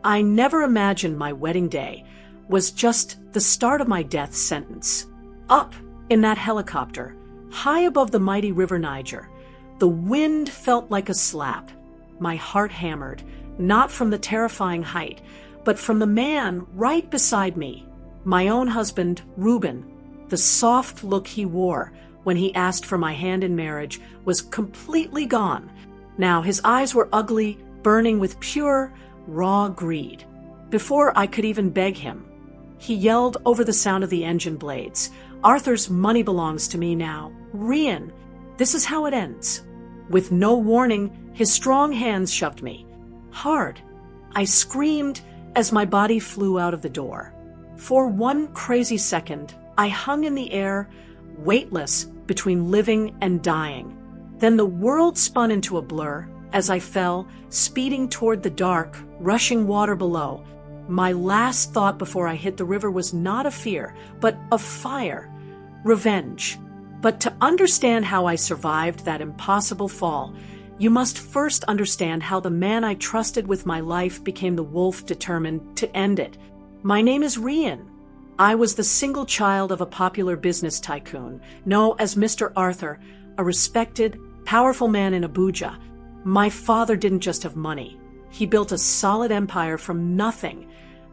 I never imagined my wedding day was just the start of my death sentence. Up in that helicopter, high above the mighty river Niger, the wind felt like a slap. My heart hammered, not from the terrifying height, but from the man right beside me, my own husband, Reuben. The soft look he wore when he asked for my hand in marriage was completely gone. Now his eyes were ugly, burning with pure, raw greed. Before I could even beg him, he yelled over the sound of the engine blades, "Arthur's money belongs to me now. Rian, this is how it ends." With no warning, his strong hands shoved me. Hard. I screamed as my body flew out of the door. For one crazy second, I hung in the air, weightless between living and dying. Then the world spun into a blur as I fell, speeding toward the dark, rushing water below. My last thought before I hit the river was not of fear, but of fire, revenge. But to understand how I survived that impossible fall, you must first understand how the man I trusted with my life became the wolf determined to end it. My name is Rian. I was the single child of a popular business tycoon, known as Mr. Arthur, a respected, powerful man in Abuja. My father didn't just have money. He built a solid empire from nothing.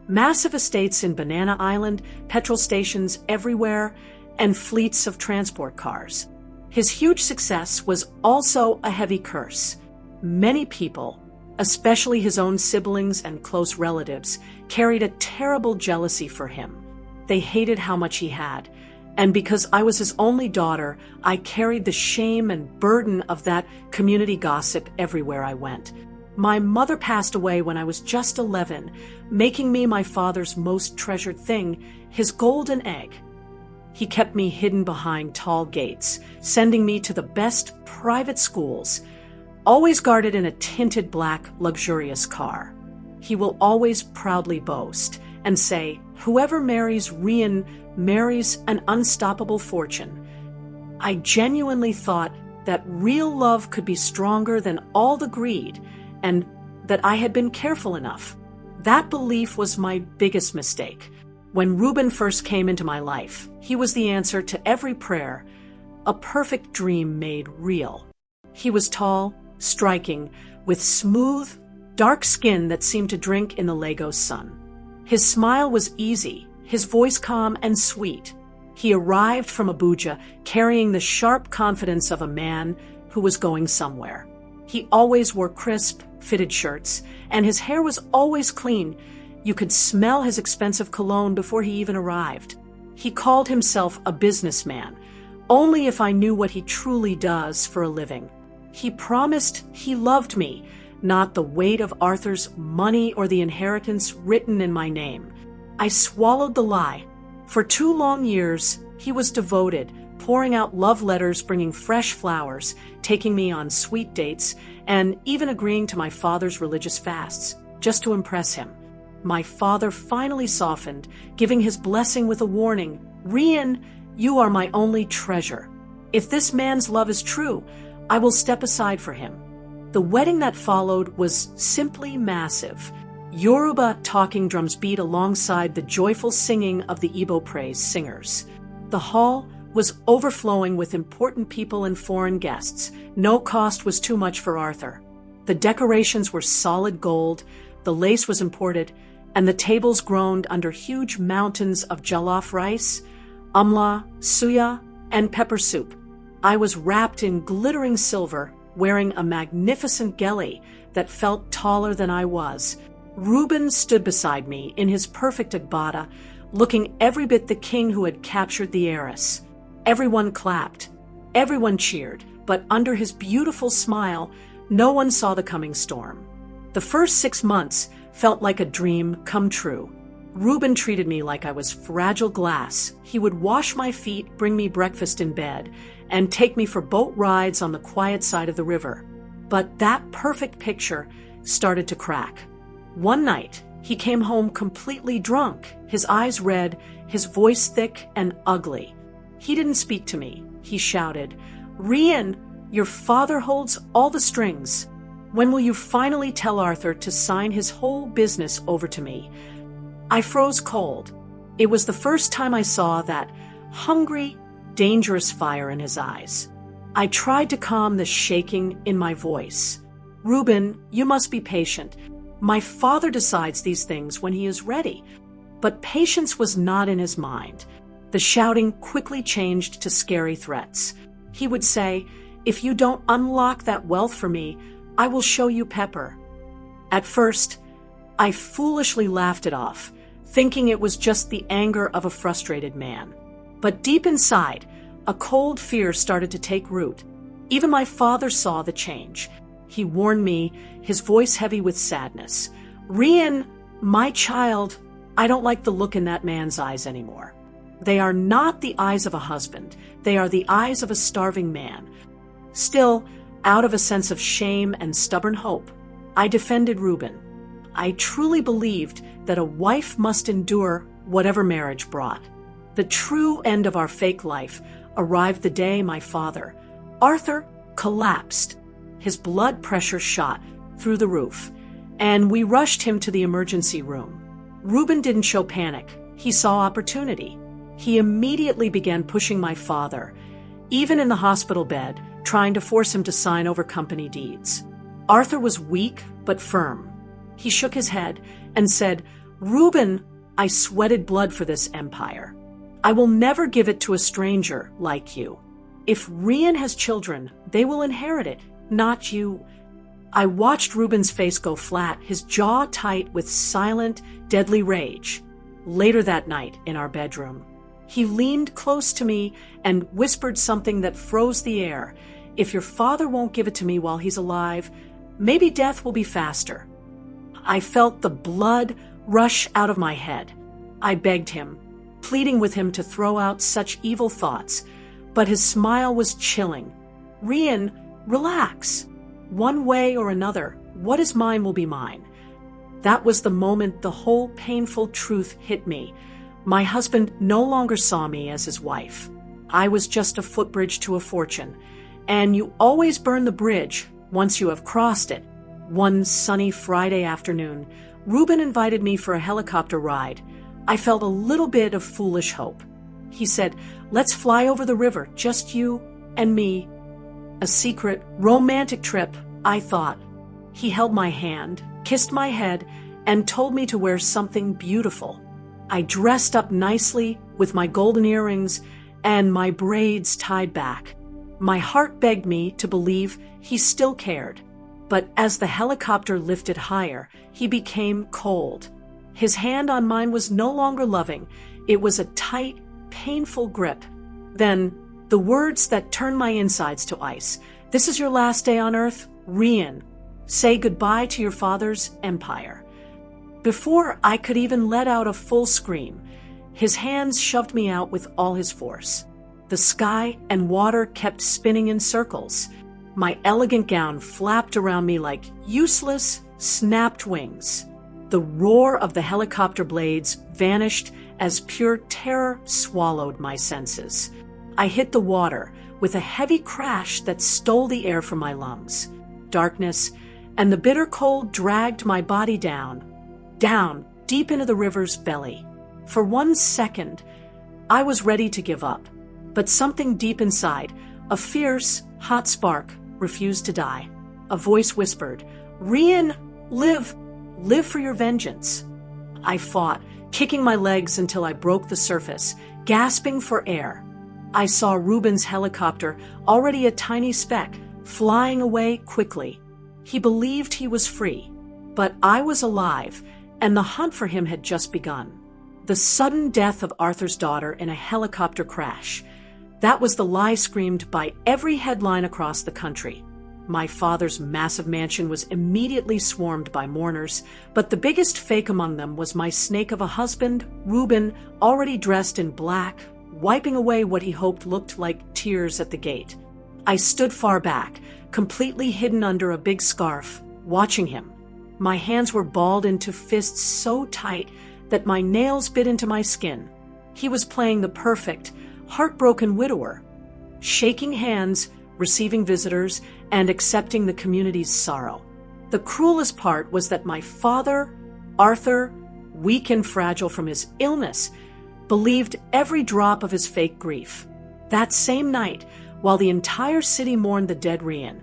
Massive estates in Banana Island, petrol stations everywhere, and fleets of transport cars. His huge success was also a heavy curse. Many people, especially his own siblings and close relatives, carried a terrible jealousy for him. They hated how much he had, and because I was his only daughter, I carried the shame and burden of that community gossip everywhere I went. My mother passed away when I was just 11, making me my father's most treasured thing, his golden egg. He kept me hidden behind tall gates, sending me to the best private schools, always guarded in a tinted black, luxurious car. He will always proudly boast and say, "Whoever marries Rian marries an unstoppable fortune." I genuinely thought that real love could be stronger than all the greed, and that I had been careful enough. That belief was my biggest mistake. When Reuben first came into my life, he was the answer to every prayer, a perfect dream made real. He was tall, striking, with smooth, dark skin that seemed to drink in the Lagos sun. His smile was easy, his voice calm and sweet. He arrived from Abuja carrying the sharp confidence of a man who was going somewhere. He always wore crisp, fitted shirts, and his hair was always clean. You could smell his expensive cologne before he even arrived. He called himself a businessman, only if I knew what he truly does for a living. He promised he loved me, not the weight of Arthur's money or the inheritance written in my name. I swallowed the lie. For 2 long years, he was devoted, pouring out love letters, bringing fresh flowers, taking me on sweet dates, and even agreeing to my father's religious fasts, just to impress him. My father finally softened, giving his blessing with a warning, "Rian, you are my only treasure. If this man's love is true, I will step aside for him." The wedding that followed was simply massive. Yoruba talking drums beat alongside the joyful singing of the Igbo praise singers. The hall was overflowing with important people and foreign guests. No cost was too much for Arthur. The decorations were solid gold, the lace was imported, and the tables groaned under huge mountains of jollof rice, amla, suya, and pepper soup. I was wrapped in glittering silver, wearing a magnificent geli that felt taller than I was. Reuben stood beside me in his perfect agbada, looking every bit the king who had captured the heiress. Everyone clapped, everyone cheered, but under his beautiful smile, no one saw the coming storm. The first 6 months felt like a dream come true. Reuben treated me like I was fragile glass. He would wash my feet, bring me breakfast in bed, and take me for boat rides on the quiet side of the river. But that perfect picture started to crack. One night, he came home completely drunk, his eyes red, his voice thick and ugly. He didn't speak to me. He shouted, "Rian, your father holds all the strings." When will you finally tell Arthur to sign his whole business over to me?" I froze cold. It was the first time I saw that hungry, dangerous fire in his eyes. I tried to calm the shaking in my voice. "Reuben, you must be patient. My father decides these things when he is ready." But patience was not in his mind. The shouting quickly changed to scary threats. He would say, "If you don't unlock that wealth for me, I will show you Pepper." At first, I foolishly laughed it off, thinking it was just the anger of a frustrated man. But deep inside, a cold fear started to take root. Even my father saw the change. He warned me, his voice heavy with sadness. "Rian, my child, I don't like the look in that man's eyes anymore. They are not the eyes of a husband. They are the eyes of a starving man." Still, out of a sense of shame and stubborn hope, I defended Reuben. I truly believed that a wife must endure whatever marriage brought. The true end of our fake life arrived the day my father, Arthur, collapsed. His blood pressure shot through the roof, and we rushed him to the emergency room. Reuben didn't show panic. He saw opportunity. He immediately began pushing my father, even in the hospital bed, trying to force him to sign over company deeds. Arthur was weak but firm. He shook his head and said, "Reuben, I sweated blood for this empire. I will never give it to a stranger like you. If Rian has children, they will inherit it, not you." I watched Reuben's face go flat, his jaw tight with silent, deadly rage. Later that night, in our bedroom, he leaned close to me and whispered something that froze the air. "If your father won't give it to me while he's alive, maybe death will be faster." I felt the blood rush out of my head. I begged him, pleading with him to throw out such evil thoughts, but his smile was chilling. "Rian, relax. One way or another, what is mine will be mine." That was the moment the whole painful truth hit me. My husband no longer saw me as his wife. I was just a footbridge to a fortune, and you always burn the bridge once you have crossed it. One sunny Friday afternoon, Reuben invited me for a helicopter ride. I felt a little bit of foolish hope. He said, "Let's fly over the river, just you and me." A secret, romantic trip, I thought. He held my hand, kissed my head, and told me to wear something beautiful. I dressed up nicely with my golden earrings and my braids tied back. My heart begged me to believe he still cared. But as the helicopter lifted higher, he became cold. His hand on mine was no longer loving. It was a tight, painful grip. Then, the words that turned my insides to ice. "This is your last day on Earth, Rian. Say goodbye to your father's empire." Before I could even let out a full scream, his hands shoved me out with all his force. The sky and water kept spinning in circles. My elegant gown flapped around me like useless, snapped wings. The roar of the helicopter blades vanished as pure terror swallowed my senses. I hit the water with a heavy crash that stole the air from my lungs. Darkness and the bitter cold dragged my body down, deep into the river's belly. For 1 second, I was ready to give up. But something deep inside, a fierce, hot spark, refused to die. A voice whispered, "Rian, live for your vengeance." I fought, kicking my legs until I broke the surface, gasping for air. I saw Reuben's helicopter, already a tiny speck, flying away quickly. He believed he was free, but I was alive, and the hunt for him had just begun. The sudden death of Arthur's daughter in a helicopter crash. That was the lie screamed by every headline across the country. My father's massive mansion was immediately swarmed by mourners, but the biggest fake among them was my snake of a husband, Reuben, already dressed in black, wiping away what he hoped looked like tears at the gate. I stood far back, completely hidden under a big scarf, watching him. My hands were balled into fists so tight that my nails bit into my skin. He was playing the perfect, heartbroken widower, shaking hands, receiving visitors, and accepting the community's sorrow. The cruelest part was that my father, Arthur, weak and fragile from his illness, believed every drop of his fake grief. That same night, while the entire city mourned the dead Rian,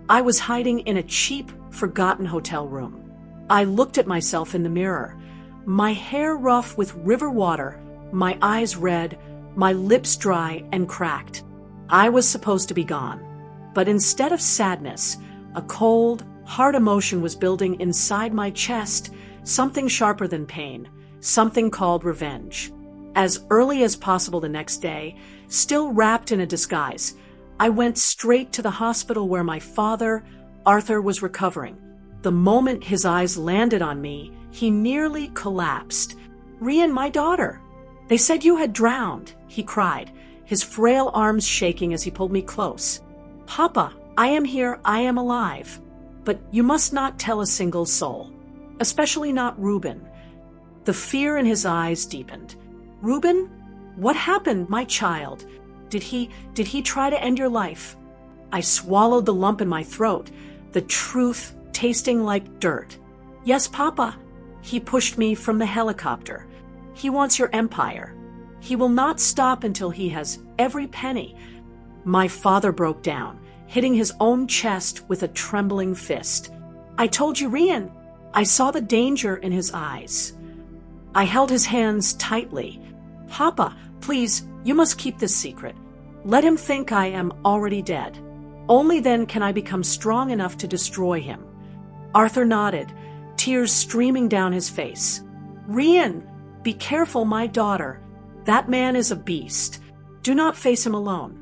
I was hiding in a cheap, forgotten hotel room. I looked at myself in the mirror, my hair rough with river water, my eyes red, my lips dry and cracked. I was supposed to be gone. But instead of sadness, a cold, hard emotion was building inside my chest, something sharper than pain, something called revenge. As early as possible the next day, still wrapped in a disguise, I went straight to the hospital where my father, Arthur, was recovering. The moment his eyes landed on me, he nearly collapsed. "Rian, my daughter. They said you had drowned," he cried, his frail arms shaking as he pulled me close. "Papa, I am here, I am alive. But you must not tell a single soul, especially not Reuben." The fear in his eyes deepened. "Reuben? What happened, my child? Did he try to end your life?" I swallowed the lump in my throat, the truth tasting like dirt. "Yes, Papa. He pushed me from the helicopter. He wants your empire. He will not stop until he has every penny." My father broke down, hitting his own chest with a trembling fist. "I told you, Rian." I saw the danger in his eyes. I held his hands tightly. "Papa, please, you must keep this secret. Let him think I am already dead. Only then can I become strong enough to destroy him." Arthur nodded, tears streaming down his face. "Rian, be careful, my daughter. That man is a beast. Do not face him alone."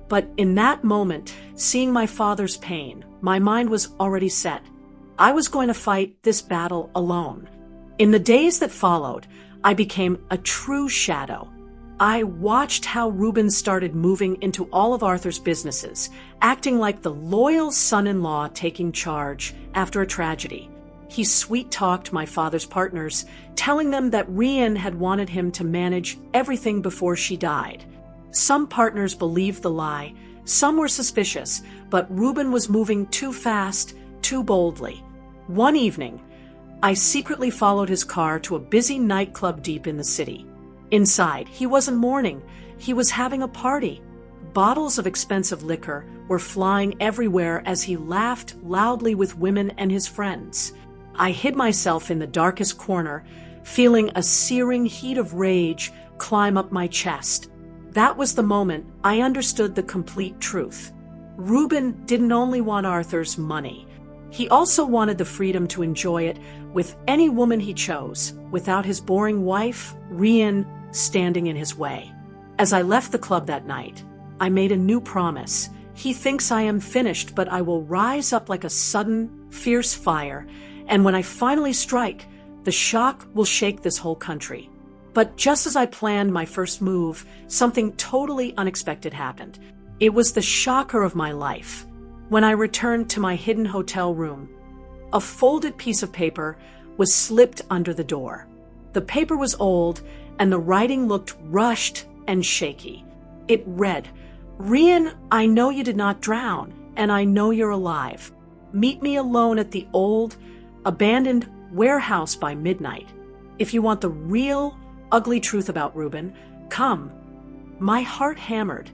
But in that moment, seeing my father's pain, my mind was already set. I was going to fight this battle alone. In the days that followed, I became a true shadow. I watched how Reuben started moving into all of Arthur's businesses, acting like the loyal son-in-law taking charge after a tragedy. He sweet-talked my father's partners, telling them that Rian had wanted him to manage everything before she died. Some partners believed the lie, some were suspicious, but Reuben was moving too fast, too boldly. One evening, I secretly followed his car to a busy nightclub deep in the city. Inside, he wasn't mourning, he was having a party. Bottles of expensive liquor were flying everywhere as he laughed loudly with women and his friends. I hid myself in the darkest corner, feeling a searing heat of rage climb up my chest. That was the moment I understood the complete truth. Reuben didn't only want Arthur's money. He also wanted the freedom to enjoy it with any woman he chose, without his boring wife, Rian, standing in his way. As I left the club that night, I made a new promise. He thinks I am finished, but I will rise up like a sudden, fierce fire, and when I finally strike, the shock will shake this whole country. But just as I planned my first move, something totally unexpected happened. It was the shocker of my life. When I returned to my hidden hotel room, a folded piece of paper was slipped under the door. The paper was old, and the writing looked rushed and shaky. It read, "Rian, I know you did not drown, and I know you're alive. Meet me alone at the old, abandoned warehouse by midnight. If you want the real, ugly truth about Reuben, come." My heart hammered.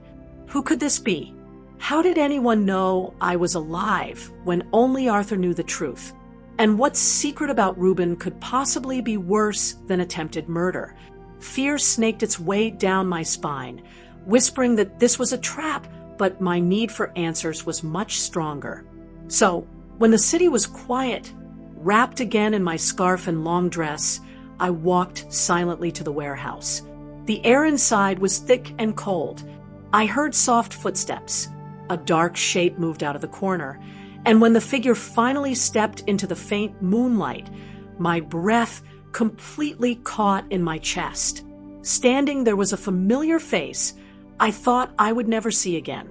Who could this be? How did anyone know I was alive when only Arthur knew the truth? And what secret about Reuben could possibly be worse than attempted murder? Fear snaked its way down my spine, whispering that this was a trap, but my need for answers was much stronger. So, when the city was quiet, wrapped again in my scarf and long dress, I walked silently to the warehouse. The air inside was thick and cold. I heard soft footsteps. A dark shape moved out of the corner, and when the figure finally stepped into the faint moonlight, my breath completely caught in my chest. Standing there was a familiar face I thought I would never see again.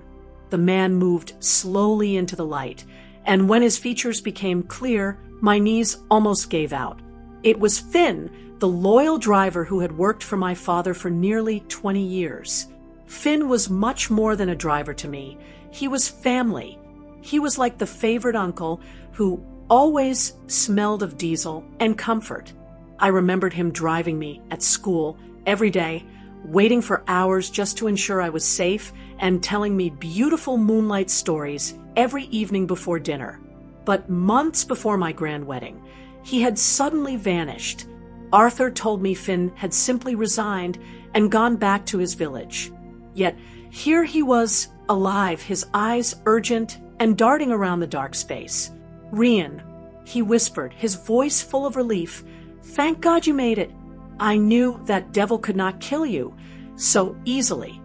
The man moved slowly into the light, and when his features became clear, my knees almost gave out. It was Finn, the loyal driver who had worked for my father for nearly 20 years. Finn was much more than a driver to me. He was family. He was like the favorite uncle who, always smelled of diesel and comfort. I remembered him driving me at school every day, waiting for hours just to ensure I was safe, and telling me beautiful moonlight stories every evening before dinner. But months before my grand wedding, he had suddenly vanished. Arthur told me Finn had simply resigned and gone back to his village. Yet here he was, alive, his eyes urgent and darting around the dark space. "Rian," he whispered, his voice full of relief, "thank God you made it. I knew that devil could not kill you so easily."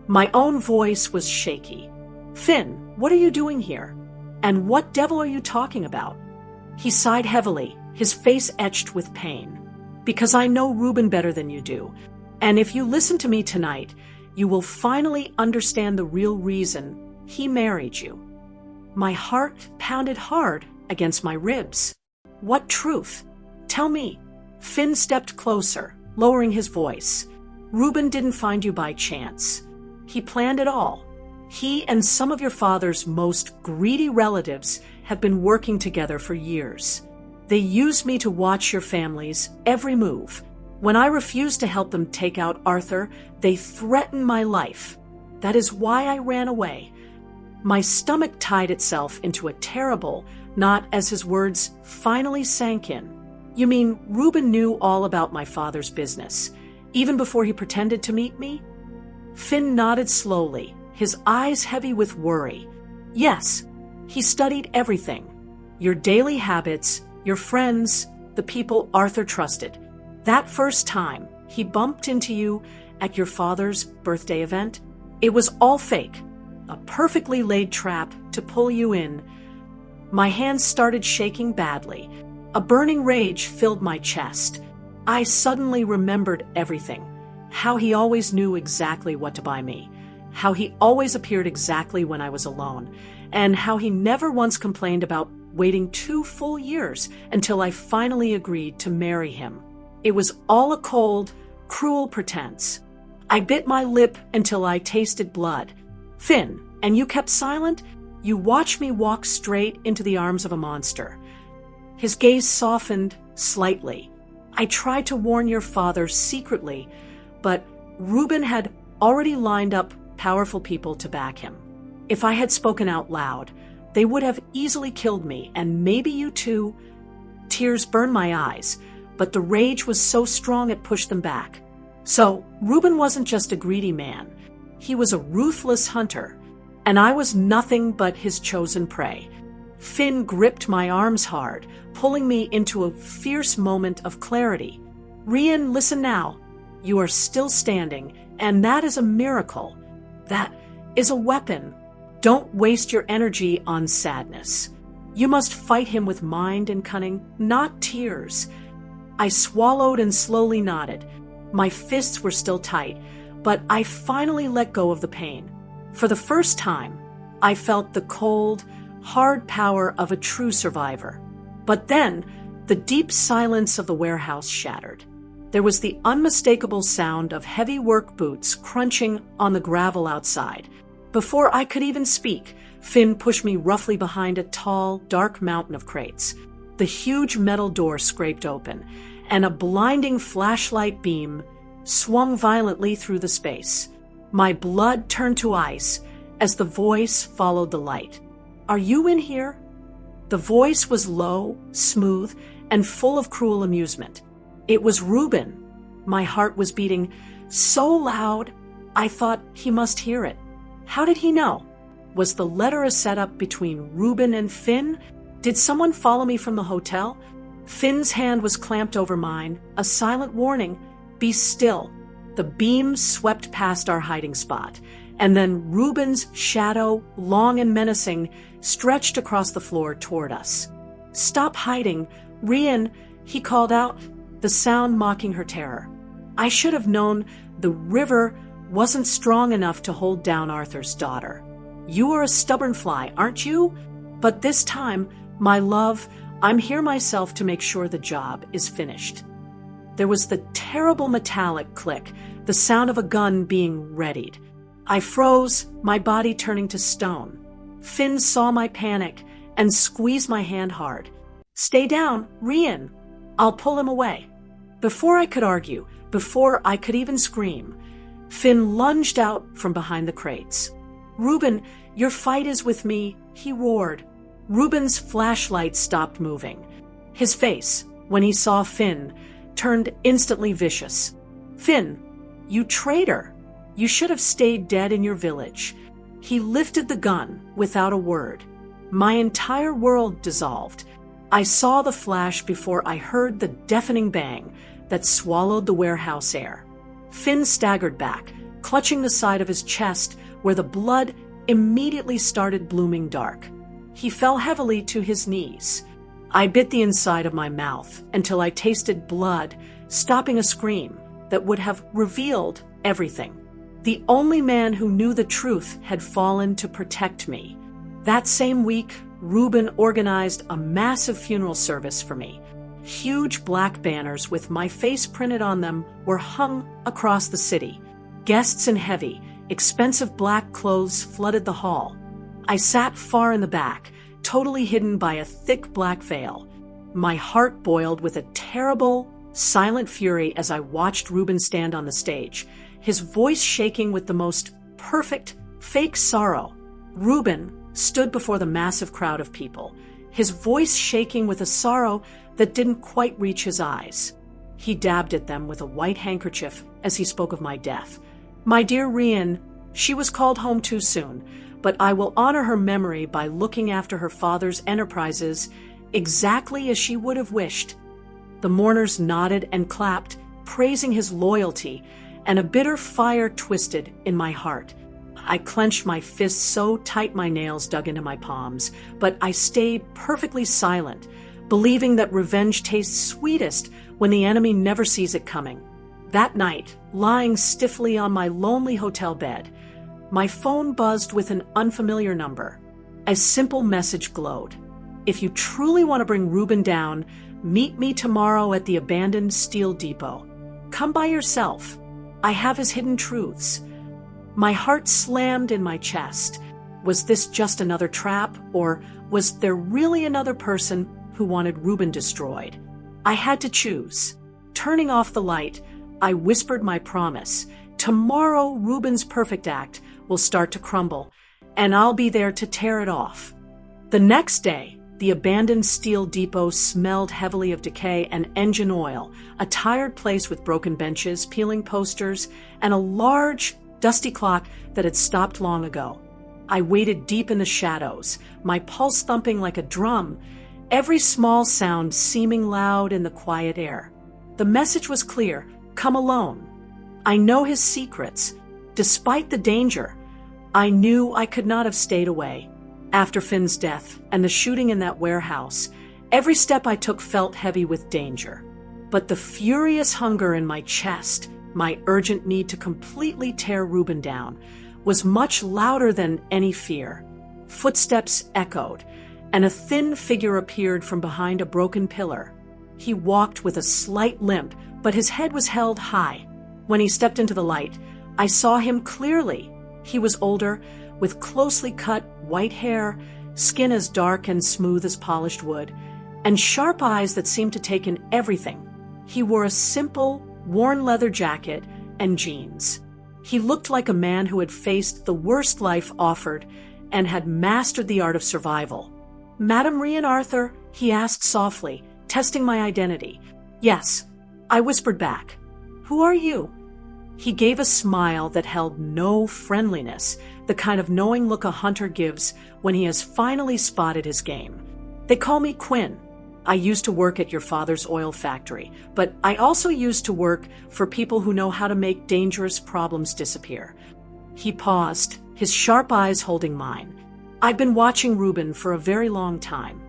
My own voice was shaky. "Finn, what are you doing here? And what devil are you talking about?" He sighed heavily, his face etched with pain. "Because I know Reuben better than you do. And if you listen to me tonight, you will finally understand the real reason he married you." My heart pounded hard against my ribs. "What truth? Tell me." Finn stepped closer, lowering his voice. "Reuben didn't find you by chance. He planned it all. He and some of your father's most greedy relatives have been working together for years. They used me to watch your family's every move. When I refused to help them take out Arthur, they threatened my life. That is why I ran away." My stomach tied itself into a terrible knot as his words finally sank in. "You mean Reuben knew all about my father's business, even before he pretended to meet me?" Finn nodded slowly, his eyes heavy with worry. "Yes, he studied everything. Your daily habits, your friends, the people Arthur trusted. That first time he bumped into you at your father's birthday event, it was all fake, a perfectly laid trap to pull you in." My hands started shaking badly. A burning rage filled my chest. I suddenly remembered everything. How he always knew exactly what to buy me. How he always appeared exactly when I was alone. And how he never once complained about waiting 2 full years until I finally agreed to marry him. It was all a cold, cruel pretense. I bit my lip until I tasted blood. "Finn, and you kept silent? You watched me walk straight into the arms of a monster." His gaze softened slightly. "I tried to warn your father secretly, but Reuben had already lined up powerful people to back him. If I had spoken out loud, they would have easily killed me, and maybe you too." Tears burned my eyes, but the rage was so strong it pushed them back. "So, Reuben wasn't just a greedy man. He was a ruthless hunter, and I was nothing but his chosen prey." Finn gripped my arms hard, pulling me into a fierce moment of clarity. "Rian, listen now. You are still standing, and that is a miracle. That is a weapon. Don't waste your energy on sadness. You must fight him with mind and cunning, not tears." I swallowed and slowly nodded. My fists were still tight, but I finally let go of the pain. For the first time, I felt the cold, hard power of a true survivor. But then, the deep silence of the warehouse shattered. There was the unmistakable sound of heavy work boots crunching on the gravel outside. Before I could even speak, Finn pushed me roughly behind a tall, dark mountain of crates. The huge metal door scraped open, and a blinding flashlight beam swung violently through the space. My blood turned to ice as the voice followed the light. "Are you in here?" The voice was low, smooth, and full of cruel amusement. It was Reuben. My heart was beating so loud, I thought he must hear it. How did he know? Was the letter a setup between Reuben and Finn? Did someone follow me from the hotel? Finn's hand was clamped over mine, a silent warning. "Be still." The beam swept past our hiding spot, and then Reuben's shadow, long and menacing, stretched across the floor toward us. "Stop hiding. Rian," he called out, the sound mocking her terror. I should have known the river wasn't strong enough to hold down Arthur's daughter. "You are a stubborn fly, aren't you? But this time, my love, I'm here myself to make sure the job is finished." There was the terrible metallic click, the sound of a gun being readied. I froze, my body turning to stone. Finn saw my panic and squeezed my hand hard. "Stay down, Rian. I'll pull him away." Before I could argue, before I could even scream, Finn lunged out from behind the crates. "Reuben, your fight is with me," he roared. Reuben's flashlight stopped moving. His face, when he saw Finn, turned instantly vicious. "Finn, you traitor! You should have stayed dead in your village." He lifted the gun without a word. My entire world dissolved. I saw the flash before I heard the deafening bang that swallowed the warehouse air. Finn staggered back, clutching the side of his chest where the blood immediately started blooming dark. He fell heavily to his knees. I bit the inside of my mouth until I tasted blood, stopping a scream that would have revealed everything. The only man who knew the truth had fallen to protect me. That same week, Reuben organized a massive funeral service for me. Huge black banners with my face printed on them were hung across the city. Guests in heavy, expensive black clothes flooded the hall. I sat far in the back, totally hidden by a thick black veil. My heart boiled with a terrible, silent fury as I watched Reuben stand on the stage, his voice shaking with the most perfect, fake sorrow. Reuben stood before the massive crowd of people, his voice shaking with a sorrow that didn't quite reach his eyes. He dabbed at them with a white handkerchief as he spoke of my death. "My dear Rian, she was called home too soon, but I will honor her memory by looking after her father's enterprises exactly as she would have wished." The mourners nodded and clapped, praising his loyalty, and a bitter fire twisted in my heart. I clenched my fists so tight my nails dug into my palms, but I stayed perfectly silent, believing that revenge tastes sweetest when the enemy never sees it coming. That night, lying stiffly on my lonely hotel bed, my phone buzzed with an unfamiliar number. A simple message glowed. "If you truly want to bring Reuben down, meet me tomorrow at the abandoned steel depot. Come by yourself. I have his hidden truths." My heart slammed in my chest. Was this just another trap, or was there really another person who wanted Reuben destroyed? I had to choose. Turning off the light, I whispered my promise. Tomorrow, Reuben's perfect act will start to crumble, and I'll be there to tear it off. The next day, the abandoned steel depot smelled heavily of decay and engine oil, a tired place with broken benches, peeling posters, and a large, dusty clock that had stopped long ago. I waited deep in the shadows, my pulse thumping like a drum, every small sound seeming loud in the quiet air. The message was clear: come alone. I know his secrets. Despite the danger, I knew I could not have stayed away. After Finn's death and the shooting in that warehouse, every step I took felt heavy with danger. But the furious hunger in my chest, my urgent need to completely tear Reuben down, was much louder than any fear. Footsteps echoed, and a thin figure appeared from behind a broken pillar. He walked with a slight limp, but his head was held high. When he stepped into the light, I saw him clearly. He was older, with closely cut white hair, skin as dark and smooth as polished wood, and sharp eyes that seemed to take in everything. He wore a simple, worn leather jacket and jeans. He looked like a man who had faced the worst life offered and had mastered the art of survival. "Madam Rian Arthur?" he asked softly, testing my identity. "Yes," I whispered back. "Who are you?" He gave a smile that held no friendliness, the kind of knowing look a hunter gives when he has finally spotted his game. "They call me Quinn. I used to work at your father's oil factory, but I also used to work for people who know how to make dangerous problems disappear." He paused, his sharp eyes holding mine. "I've been watching Reuben for a very long time."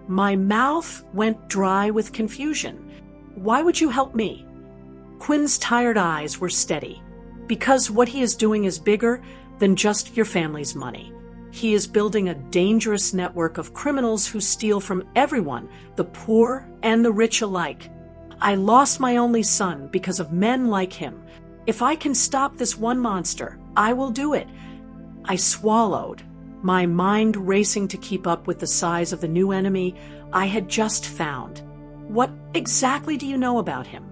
My mouth went dry with confusion. "Why would you help me?" Quinn's tired eyes were steady. "Because what he is doing is bigger than just your family's money. He is building a dangerous network of criminals who steal from everyone, the poor and the rich alike. I lost my only son because of men like him. If I can stop this one monster, I will do it." I swallowed, my mind racing to keep up with the size of the new enemy I had just found. What exactly do you know about him?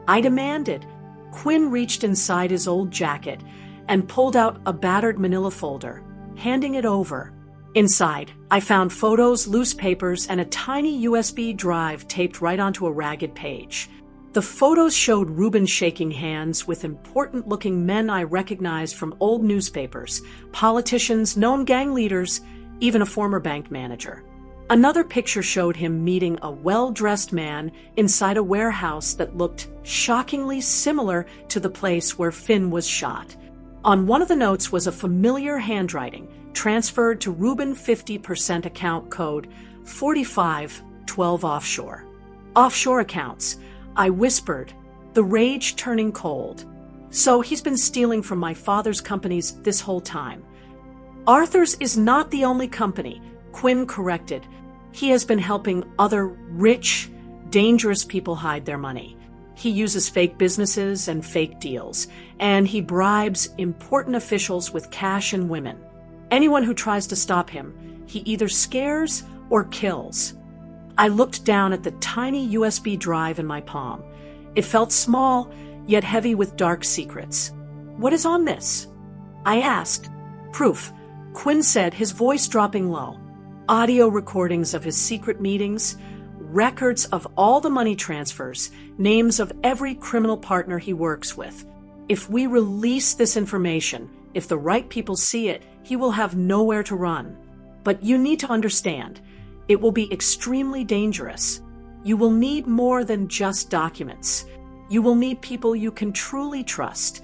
I demanded. Quinn reached inside his old jacket and pulled out a battered manila folder, handing it over. Inside, I found photos, loose papers, and a tiny USB drive taped right onto a ragged page. The photos showed Reuben shaking hands with important-looking men I recognized from old newspapers, politicians, known gang leaders, even a former bank manager. Another picture showed him meeting a well-dressed man inside a warehouse that looked shockingly similar to the place where Finn was shot. On one of the notes was a familiar handwriting, transferred to Reuben 50% account code 4512 offshore. Offshore accounts, I whispered, the rage turning cold. So he's been stealing from my father's companies this whole time. Arthur's is not the only company, Quinn corrected. He has been helping other rich, dangerous people hide their money. He uses fake businesses and fake deals, and he bribes important officials with cash and women. Anyone who tries to stop him, he either scares or kills. I looked down at the tiny USB drive in my palm. It felt small, yet heavy with dark secrets. What is on this? I asked. Proof, Quinn said, his voice dropping low. Audio recordings of his secret meetings, records of all the money transfers, names of every criminal partner he works with. If we release this information, if the right people see it, he will have nowhere to run. But you need to understand, it will be extremely dangerous. You will need more than just documents. You will need people you can truly trust.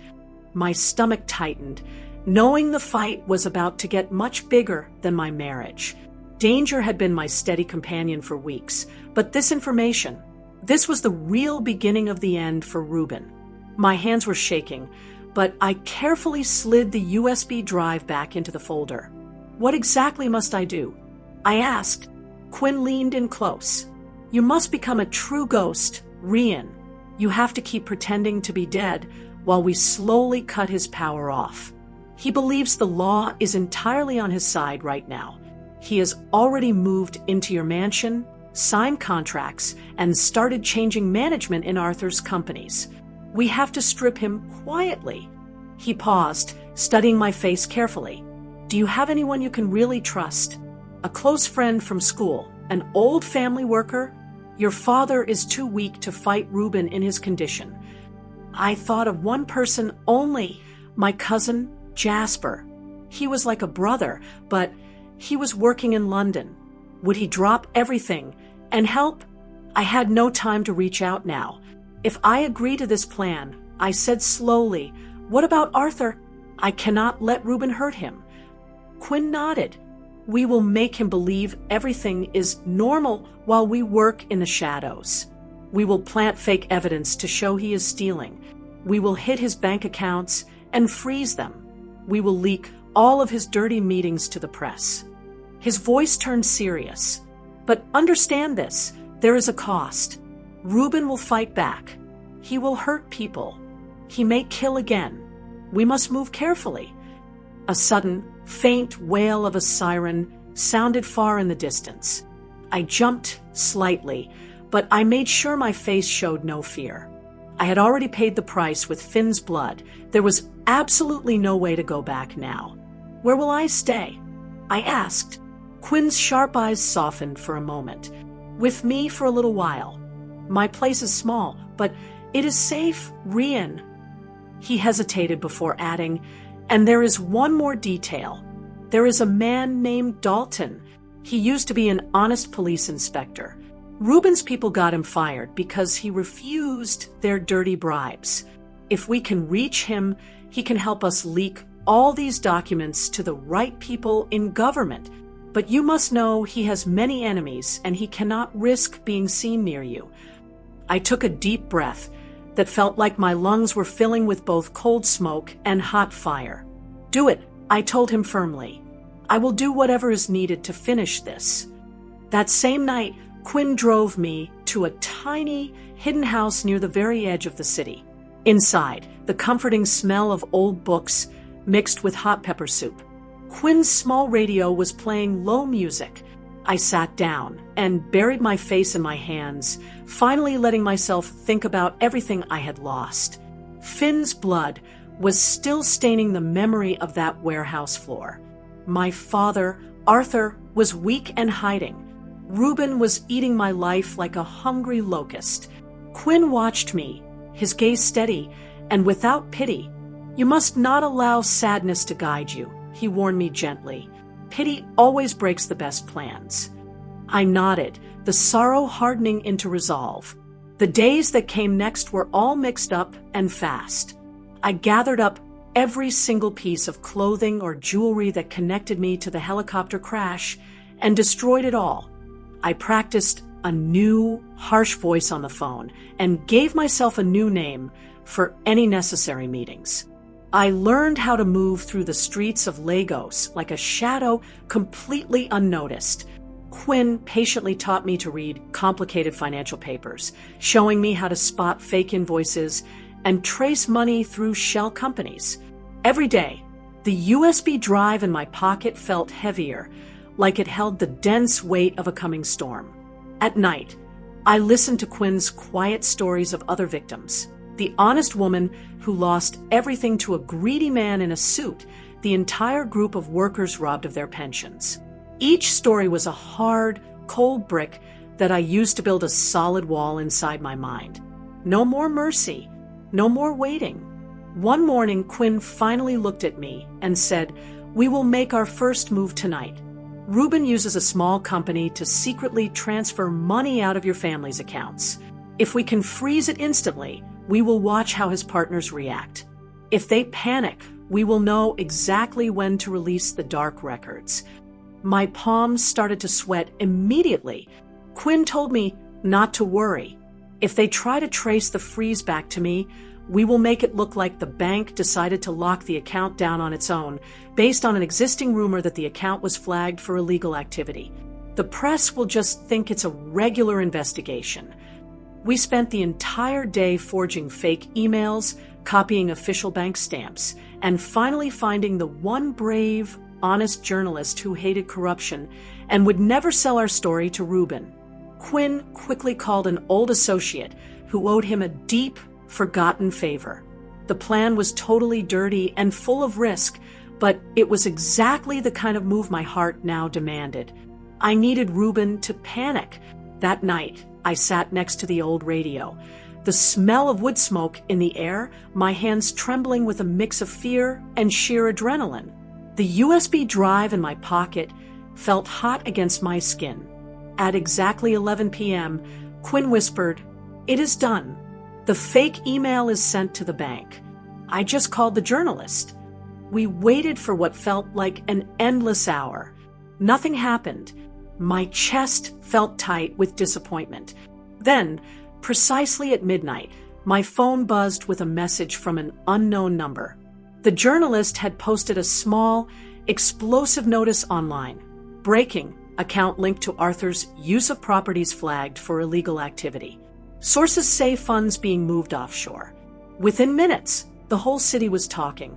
My stomach tightened, knowing the fight was about to get much bigger than my marriage. Danger had been my steady companion for weeks, but this information, this was the real beginning of the end for Reuben. My hands were shaking, but I carefully slid the USB drive back into the folder. What exactly must I do? I asked. Quinn leaned in close. You must become a true ghost, Rian. You have to keep pretending to be dead while we slowly cut his power off. He believes the law is entirely on his side right now. He has already moved into your mansion, signed contracts, and started changing management in Arthur's companies. We have to strip him quietly. He paused, studying my face carefully. Do you have anyone you can really trust? A close friend from school, an old family worker? Your father is too weak to fight Reuben in his condition. I thought of one person only, my cousin, Jasper. He was like a brother, but he was working in London. Would he drop everything and help? I had no time to reach out now. If I agree to this plan, I said slowly, what about Arthur? I cannot let Reuben hurt him. Quinn nodded. We will make him believe everything is normal while we work in the shadows. We will plant fake evidence to show he is stealing. We will hit his bank accounts and freeze them. We will leak all of his dirty meetings to the press. His voice turned serious. But understand this, there is a cost. Reuben will fight back. He will hurt people. He may kill again. We must move carefully. A sudden, faint wail of a siren sounded far in the distance. I jumped slightly, but I made sure my face showed no fear. I had already paid the price with Finn's blood. There was absolutely no way to go back now. Where will I stay? I asked. Quinn's sharp eyes softened for a moment. With me for a little while. My place is small, but it is safe, Rian. He hesitated before adding, and there is one more detail. There is a man named Dalton. He used to be an honest police inspector. Reuben's people got him fired because he refused their dirty bribes. If we can reach him, he can help us leak all these documents to the right people in government. But you must know he has many enemies and he cannot risk being seen near you. I took a deep breath that felt like my lungs were filling with both cold smoke and hot fire. Do it, I told him firmly. I will do whatever is needed to finish this. That same night, Quinn drove me to a tiny, hidden house near the very edge of the city. Inside, the comforting smell of old books mixed with hot pepper soup. Quinn's small radio was playing low music. I sat down and buried my face in my hands, finally letting myself think about everything I had lost. Finn's blood was still staining the memory of that warehouse floor. My father, Arthur, was weak and hiding. Reuben was eating my life like a hungry locust. Quinn watched me, his gaze steady and without pity. "You must not allow sadness to guide you," he warned me gently. "Pity always breaks the best plans." I nodded, the sorrow hardening into resolve. The days that came next were all mixed up and fast. I gathered up every single piece of clothing or jewelry that connected me to the helicopter crash and destroyed it all. I practiced a new, harsh voice on the phone and gave myself a new name for any necessary meetings. I learned how to move through the streets of Lagos like a shadow, completely unnoticed. Quinn patiently taught me to read complicated financial papers, showing me how to spot fake invoices and trace money through shell companies. Every day, the USB drive in my pocket felt heavier, like it held the dense weight of a coming storm. At night, I listened to Quinn's quiet stories of other victims. The honest woman who lost everything to a greedy man in a suit, the entire group of workers robbed of their pensions. Each story was a hard, cold brick that I used to build a solid wall inside my mind. No more mercy, no more waiting. One morning, Quinn finally looked at me and said, "We will make our first move tonight. Reuben uses a small company to secretly transfer money out of your family's accounts. If we can freeze it instantly, we will watch how his partners react. If they panic, we will know exactly when to release the dark records." My palms started to sweat immediately. Quinn told me not to worry. If they try to trace the freeze back to me, we will make it look like the bank decided to lock the account down on its own, based on an existing rumor that the account was flagged for illegal activity. The press will just think it's a regular investigation. We spent the entire day forging fake emails, copying official bank stamps, and finally finding the one brave, honest journalist who hated corruption and would never sell our story to Reuben. Quinn quickly called an old associate who owed him a deep, forgotten favor. The plan was totally dirty and full of risk, but it was exactly the kind of move my heart now demanded. I needed Reuben to panic. That night, I sat next to the old radio. The smell of wood smoke in the air, my hands trembling with a mix of fear and sheer adrenaline. The USB drive in my pocket felt hot against my skin. At exactly 11 p.m., Quinn whispered, "It is done. The fake email is sent to the bank." I just called the journalist. We waited for what felt like an endless hour. Nothing happened. My chest felt tight with disappointment. Then, precisely at midnight, my phone buzzed with a message from an unknown number. The journalist had posted a small, explosive notice online. "Breaking, account linked to Arthur's use of properties flagged for illegal activity. Sources say funds being moved offshore." Within minutes, the whole city was talking.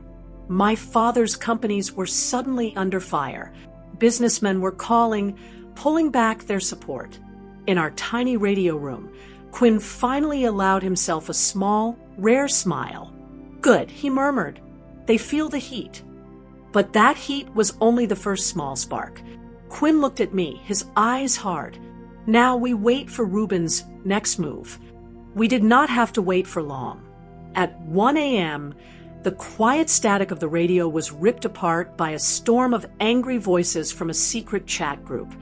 My father's companies were suddenly under fire. Businessmen were calling, pulling back their support. In our tiny radio room, Quinn finally allowed himself a small, rare smile. "Good," he murmured. "They feel the heat." But that heat was only the first small spark. Quinn looked at me, his eyes hard. Now we wait for Reuben's next move. We did not have to wait for long. At 1 a.m., the quiet static of the radio was ripped apart by a storm of angry voices from a secret chat group.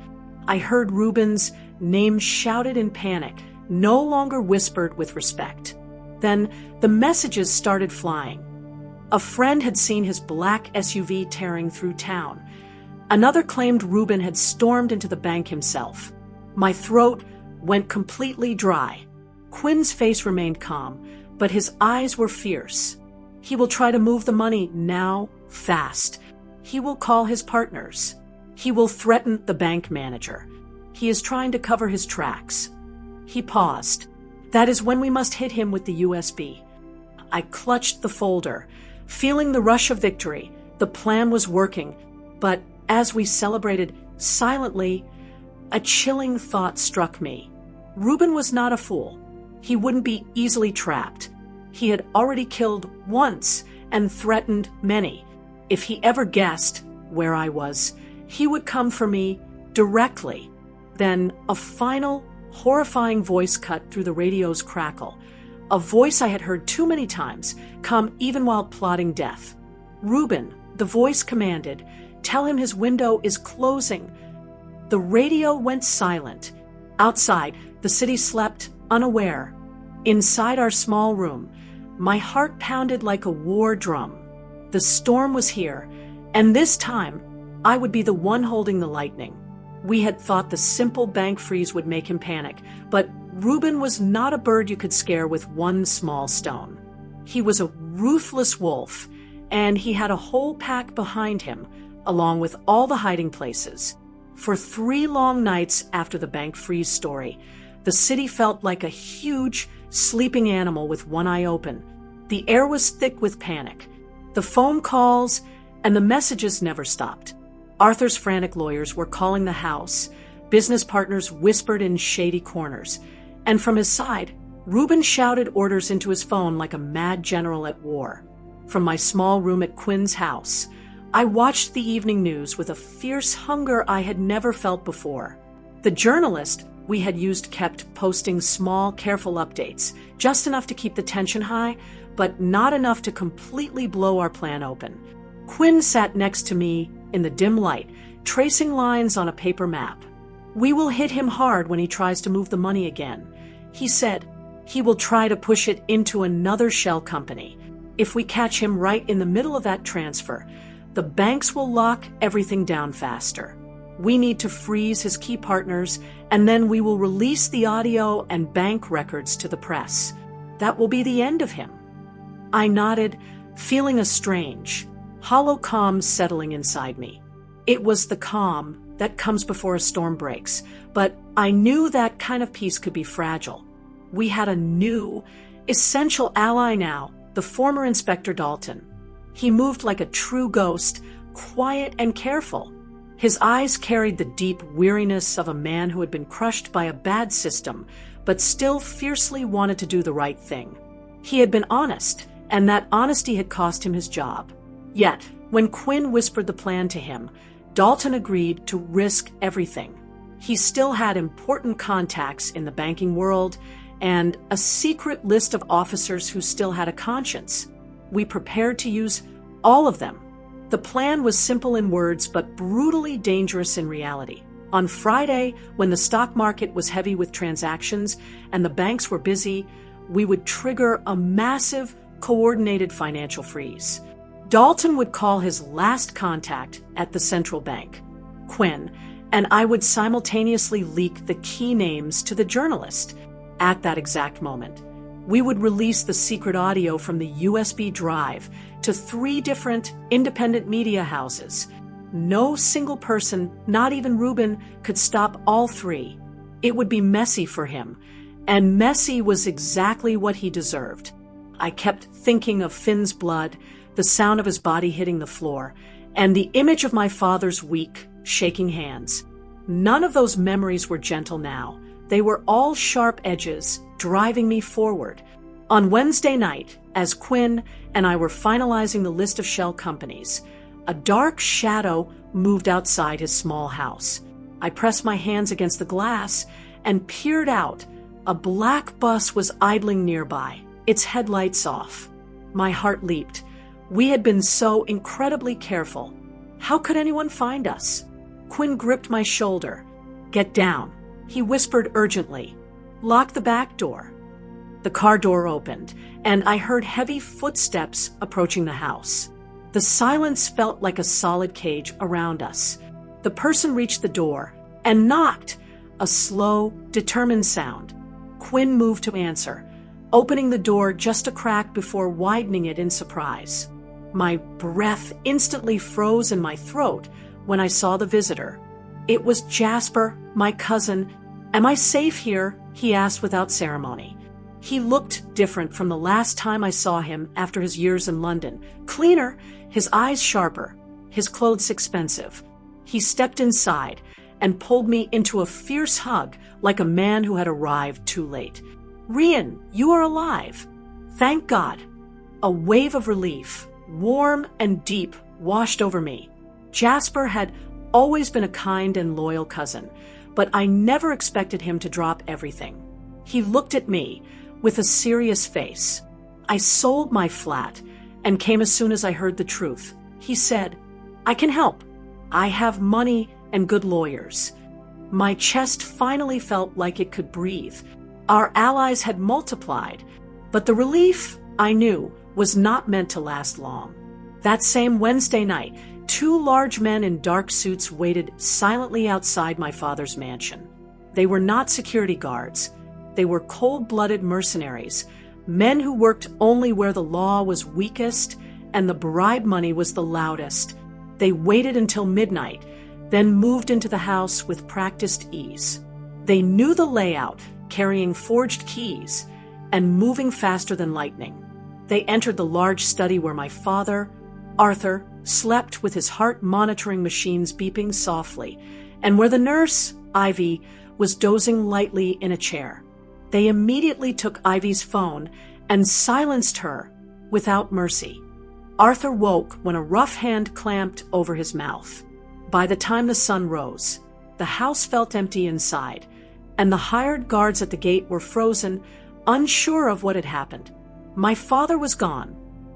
I heard Reuben's name shouted in panic, no longer whispered with respect. Then the messages started flying. A friend had seen his black SUV tearing through town. Another claimed Reuben had stormed into the bank himself. My throat went completely dry. Quinn's face remained calm, but his eyes were fierce. He will try to move the money now, fast. He will call his partners. He will threaten the bank manager. He is trying to cover his tracks. He paused. That is when we must hit him with the USB. I clutched the folder, feeling the rush of victory. The plan was working, but as we celebrated silently, a chilling thought struck me. Reuben was not a fool. He wouldn't be easily trapped. He had already killed once and threatened many. If he ever guessed where I was, he would come for me directly. Then a final, horrifying voice cut through the radio's crackle, a voice I had heard too many times, come even while plotting death. "Reuben," the voice commanded, "tell him his window is closing." The radio went silent. Outside, the city slept, unaware. Inside our small room, my heart pounded like a war drum. The storm was here, and this time, I would be the one holding the lightning. We had thought the simple bank freeze would make him panic, but Reuben was not a bird you could scare with one small stone. He was a ruthless wolf, and he had a whole pack behind him, along with all the hiding places. For 3 long nights after the bank freeze story, the city felt like a huge, sleeping animal with one eye open. The air was thick with panic. The phone calls and the messages never stopped. Arthur's frantic lawyers were calling the house. Business partners whispered in shady corners. And from his side, Reuben shouted orders into his phone like a mad general at war. From my small room at Quinn's house, I watched the evening news with a fierce hunger I had never felt before. The journalist we had used kept posting small, careful updates, just enough to keep the tension high, but not enough to completely blow our plan open. Quinn sat next to me in the dim light, tracing lines on a paper map. "We will hit him hard when he tries to move the money again," he said. "He will try to push it into another shell company. If we catch him right in the middle of that transfer, the banks will lock everything down faster. We need to freeze his key partners, and then we will release the audio and bank records to the press. That will be the end of him." I nodded, feeling a strange, hollow calm settling inside me. It was the calm that comes before a storm breaks, but I knew that kind of peace could be fragile. We had a new, essential ally now, the former Inspector Dalton. He moved like a true ghost, quiet and careful. His eyes carried the deep weariness of a man who had been crushed by a bad system, but still fiercely wanted to do the right thing. He had been honest, and that honesty had cost him his job. Yet, when Quinn whispered the plan to him, Dalton agreed to risk everything. He still had important contacts in the banking world and a secret list of officers who still had a conscience. We prepared to use all of them. The plan was simple in words, but brutally dangerous in reality. On Friday, when the stock market was heavy with transactions and the banks were busy, we would trigger a massive, coordinated financial freeze. Dalton would call his last contact at the central bank, Quinn, and I would simultaneously leak the key names to the journalist. At that exact moment, we would release the secret audio from the USB drive to 3 different independent media houses. No single person, not even Reuben, could stop all 3. It would be messy for him, and messy was exactly what he deserved. I kept thinking of Finn's blood, the sound of his body hitting the floor, and the image of my father's weak, shaking hands. None of those memories were gentle now. They were all sharp edges, driving me forward. On Wednesday night, as Quinn and I were finalizing the list of shell companies, a dark shadow moved outside his small house. I pressed my hands against the glass and peered out. A black bus was idling nearby, its headlights off. My heart leaped. We had been so incredibly careful. How could anyone find us? Quinn gripped my shoulder. "Get down," he whispered urgently. "Lock the back door." The car door opened, and I heard heavy footsteps approaching the house. The silence felt like a solid cage around us. The person reached the door and knocked, a slow, determined sound. Quinn moved to answer, opening the door just a crack before widening it in surprise. My breath instantly froze in my throat when I saw the visitor. It was Jasper, my cousin. "Am I safe here?" he asked without ceremony. He looked different from the last time I saw him after his years in London. Cleaner, his eyes sharper, his clothes expensive. He stepped inside, and pulled me into a fierce hug like a man who had arrived too late. "Rian, you are alive." Thank God. A wave of relief, warm and deep, washed over me. Jasper had always been a kind and loyal cousin, but I never expected him to drop everything. He looked at me with a serious face. I sold my flat and came as soon as I heard the truth. He said, "I can help. I have money and good lawyers." My chest finally felt like it could breathe. Our allies had multiplied, but the relief, I knew, was not meant to last long. That same Wednesday night, 2 large men in dark suits waited silently outside my father's mansion. They were not security guards. They were cold-blooded mercenaries, men who worked only where the law was weakest and the bribe money was the loudest. They waited until midnight, then moved into the house with practiced ease. They knew the layout, carrying forged keys and moving faster than lightning. They entered the large study where my father, Arthur, slept with his heart monitoring machines beeping softly, and where the nurse, Ivy, was dozing lightly in a chair. They immediately took Ivy's phone and silenced her without mercy. Arthur woke when a rough hand clamped over his mouth. By the time the sun rose, the house felt empty inside, and the hired guards at the gate were frozen, unsure of what had happened. My father was gone.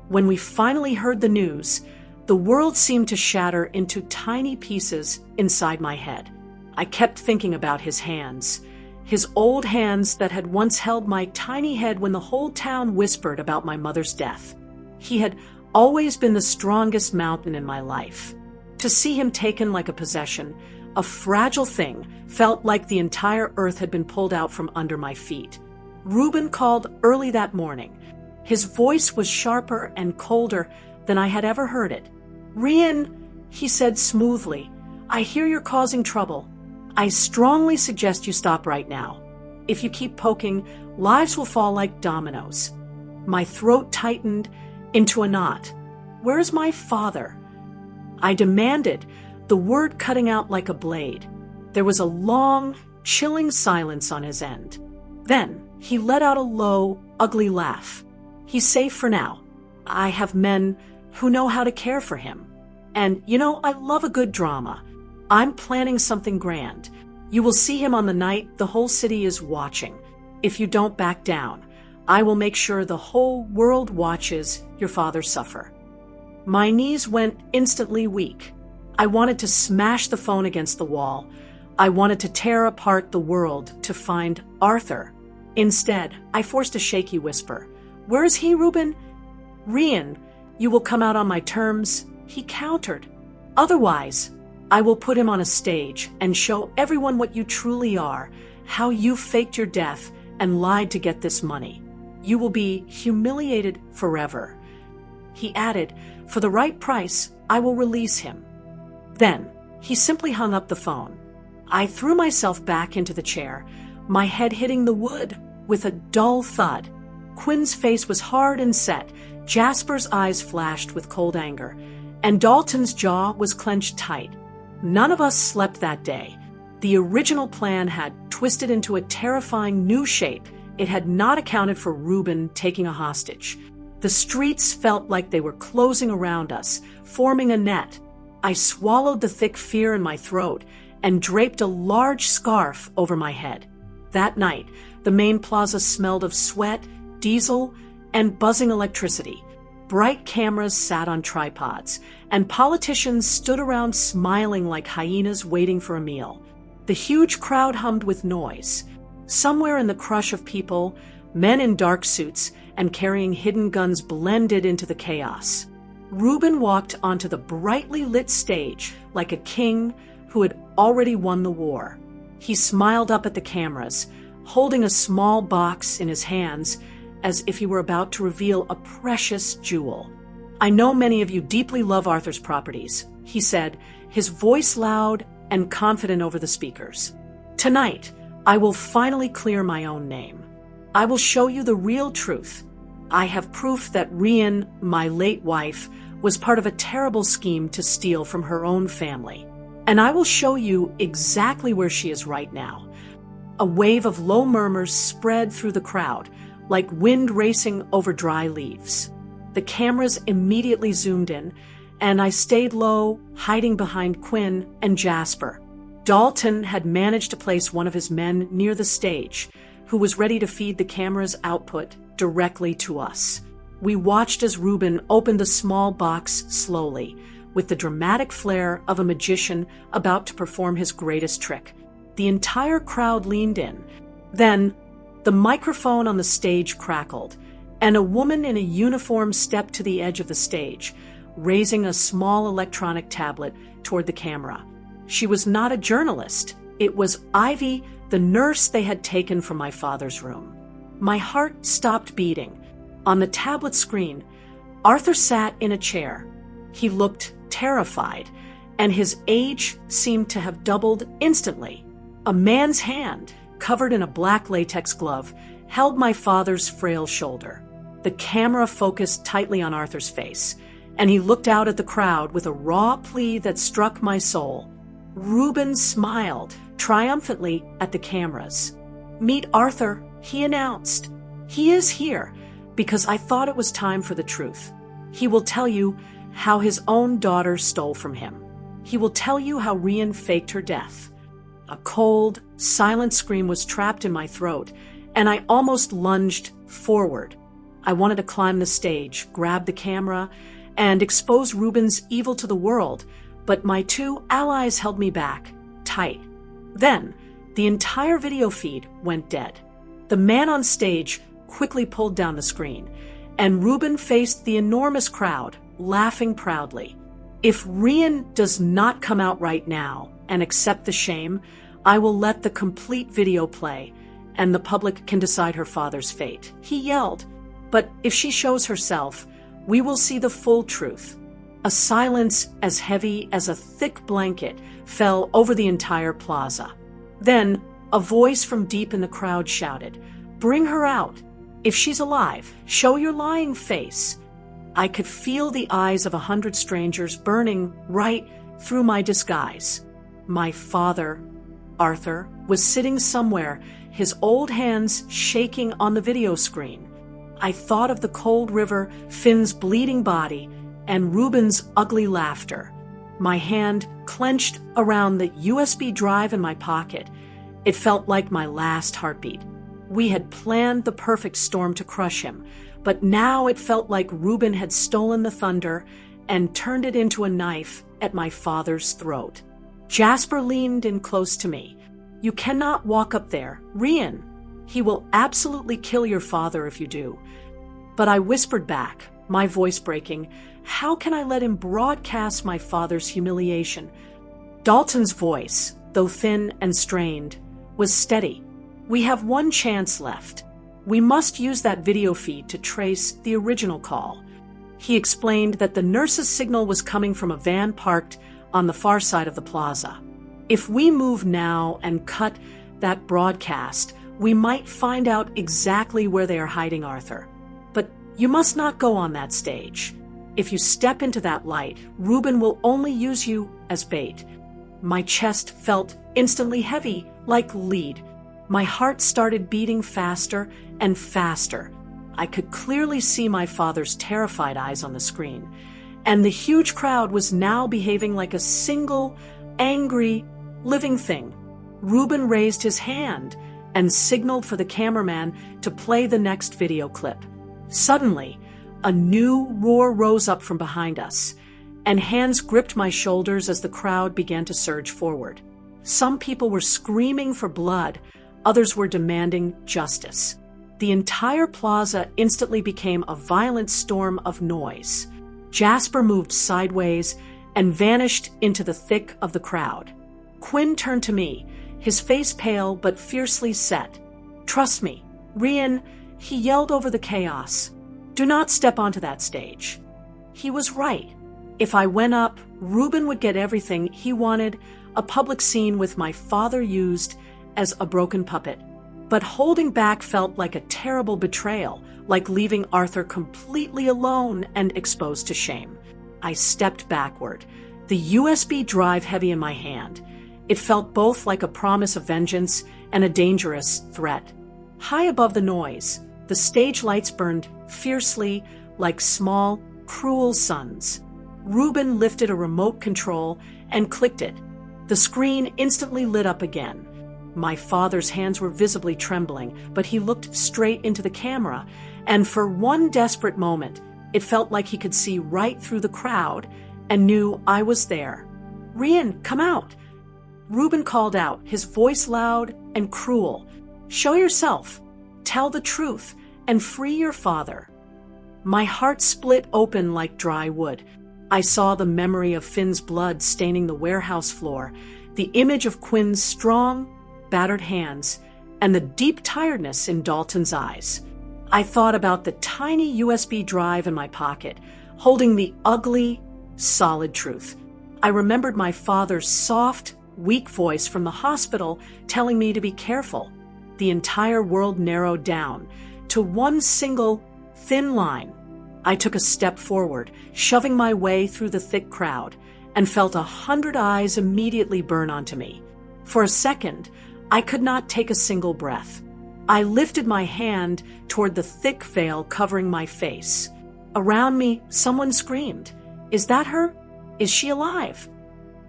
When we finally heard the news, the world seemed to shatter into tiny pieces inside my head. I kept thinking about his hands, his old hands that had once held my tiny head when the whole town whispered about my mother's death. He had always been the strongest mountain in my life. To see him taken like a possession, a fragile thing, felt like the entire earth had been pulled out from under my feet. Reuben called early that morning. His voice was sharper and colder than I had ever heard it. "Rian," he said smoothly, "I hear you're causing trouble. I strongly suggest you stop right now. If you keep poking, lives will fall like dominoes." My throat tightened into a knot. "Where is my father?" I demanded, the word cutting out like a blade. There was a long, chilling silence on his end. Then he let out a low, ugly laugh. "He's safe for now. I have men who know how to care for him. And, I love a good drama. I'm planning something grand. You will see him on the night the whole city is watching. If you don't back down, I will make sure the whole world watches your father suffer." My knees went instantly weak. I wanted to smash the phone against the wall. I wanted to tear apart the world to find Arthur. Instead, I forced a shaky whisper. "Where is he, Reuben?" "Rian, you will come out on my terms," he countered. "Otherwise, I will put him on a stage and show everyone what you truly are, how you faked your death and lied to get this money. You will be humiliated forever." He added, "For the right price, I will release him." Then, he simply hung up the phone. I threw myself back into the chair, my head hitting the wood with a dull thud. Quinn's face was hard and set, Jasper's eyes flashed with cold anger, and Dalton's jaw was clenched tight. None of us slept that day. The original plan had twisted into a terrifying new shape. It had not accounted for Reuben taking a hostage. The streets felt like they were closing around us, forming a net. I swallowed the thick fear in my throat and draped a large scarf over my head. That night, the main plaza smelled of sweat, diesel, and buzzing electricity. Bright cameras sat on tripods, and politicians stood around smiling like hyenas waiting for a meal. The huge crowd hummed with noise. Somewhere in the crush of people, men in dark suits and carrying hidden guns blended into the chaos. Reuben walked onto the brightly lit stage like a king who had already won the war. He smiled up at the cameras, holding a small box in his hands as if he were about to reveal a precious jewel. "I know many of you deeply love Arthur's properties," he said, his voice loud and confident over the speakers. "Tonight, I will finally clear my own name. I will show you the real truth. I have proof that Rian, my late wife, was part of a terrible scheme to steal from her own family. And I will show you exactly where she is right now. A wave of low murmurs spread through the crowd, like wind racing over dry leaves. The cameras immediately zoomed in, and I stayed low, hiding behind Quinn and Jasper. Dalton had managed to place one of his men near the stage, who was ready to feed the camera's output directly to us. We watched as Reuben opened the small box slowly, with the dramatic flair of a magician about to perform his greatest trick. The entire crowd leaned in. Then, the microphone on the stage crackled, and a woman in a uniform stepped to the edge of the stage, raising a small electronic tablet toward the camera. She was not a journalist. It was Ivy, the nurse they had taken from my father's room. My heart stopped beating. On the tablet screen, Arthur sat in a chair. He looked terrified, and his age seemed to have doubled instantly. A man's hand, covered in a black latex glove, held my father's frail shoulder. The camera focused tightly on Arthur's face, and he looked out at the crowd with a raw plea that struck my soul. Reuben smiled triumphantly at the cameras. "Meet Arthur," he announced. "He is here because I thought it was time for the truth. He will tell you how his own daughter stole from him. He will tell you how Rian faked her death." A cold, silent scream was trapped in my throat, and I almost lunged forward. I wanted to climb the stage, grab the camera, and expose Reuben's evil to the world, but my two allies held me back, tight. Then, the entire video feed went dead. The man on stage quickly pulled down the screen, and Reuben faced the enormous crowd, laughing proudly. "If Rian does not come out right now and accept the shame, I will let the complete video play, and the public can decide her father's fate," he yelled. "But if she shows herself, we will see the full truth." A silence as heavy as a thick blanket fell over the entire plaza. Then, a voice from deep in the crowd shouted, "Bring her out. If she's alive, show your lying face." I could feel the eyes of 100 strangers burning right through my disguise. My father, Arthur, was sitting somewhere, his old hands shaking on the video screen. I thought of the cold river, Finn's bleeding body, and Reuben's ugly laughter. My hand clenched around the USB drive in my pocket. It felt like my last heartbeat. We had planned the perfect storm to crush him, but now it felt like Reuben had stolen the thunder and turned it into a knife at my father's throat. Jasper leaned in close to me. "You cannot walk up there, Rian. He will absolutely kill your father if you do." But I whispered back, my voice breaking, "How can I let him broadcast my father's humiliation?" Dalton's voice, though thin and strained, was steady. "We have one chance left. We must use that video feed to trace the original call." He explained that the nurse's signal was coming from a van parked on the far side of the plaza. "If we move now and cut that broadcast, we might find out exactly where they are hiding Arthur. But you must not go on that stage. If you step into that light, Reuben will only use you as bait." My chest felt instantly heavy, like lead. My heart started beating faster and faster. I could clearly see my father's terrified eyes on the screen, and the huge crowd was now behaving like a single, angry, living thing. Reuben raised his hand and signaled for the cameraman to play the next video clip. Suddenly, a new roar rose up from behind us, and hands gripped my shoulders as the crowd began to surge forward. Some people were screaming for blood, others were demanding justice. The entire plaza instantly became a violent storm of noise. Jasper moved sideways and vanished into the thick of the crowd. Quinn turned to me, his face pale but fiercely set. "Trust me, Rian," he yelled over the chaos. "Do not step onto that stage." He was right. If I went up, Reuben would get everything he wanted, a public scene with my father used as a broken puppet. But holding back felt like a terrible betrayal, like leaving Arthur completely alone and exposed to shame. I stepped backward, the USB drive heavy in my hand. It felt both like a promise of vengeance and a dangerous threat. High above the noise, the stage lights burned fiercely like small, cruel suns. Reuben lifted a remote control and clicked it. The screen instantly lit up again. My father's hands were visibly trembling, but he looked straight into the camera, and for one desperate moment, it felt like he could see right through the crowd and knew I was there. "Rian, come out!" Reuben called out, his voice loud and cruel. "Show yourself, tell the truth, and free your father." My heart split open like dry wood. I saw the memory of Finn's blood staining the warehouse floor, the image of Quinn's strong, battered hands, and the deep tiredness in Dalton's eyes. I thought about the tiny USB drive in my pocket, holding the ugly, solid truth. I remembered my father's soft, weak voice from the hospital telling me to be careful. The entire world narrowed down to one single, thin line. I took a step forward, shoving my way through the thick crowd, and felt 100 eyes immediately burn onto me. For a second, I could not take a single breath. I lifted my hand toward the thick veil covering my face. Around me, someone screamed, "Is that her? Is she alive?"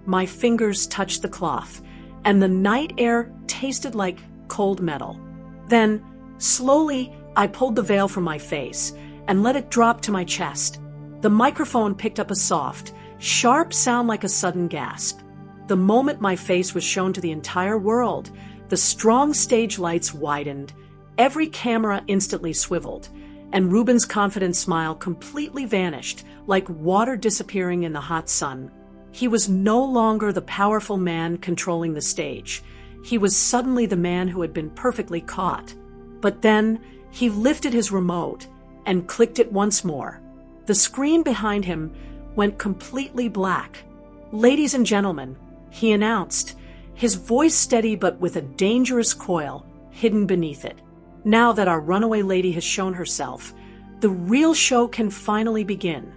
My fingers touched the cloth, and the night air tasted like cold metal. Then, slowly, I pulled the veil from my face and let it drop to my chest. The microphone picked up a soft, sharp sound like a sudden gasp. The moment my face was shown to the entire world, the strong stage lights widened, every camera instantly swiveled, and Reuben's confident smile completely vanished, like water disappearing in the hot sun. He was no longer the powerful man controlling the stage. He was suddenly the man who had been perfectly caught. But then he lifted his remote and clicked it once more. The screen behind him went completely black. "Ladies and gentlemen," he announced, his voice steady but with a dangerous coil hidden beneath it. "Now that our runaway lady has shown herself, the real show can finally begin."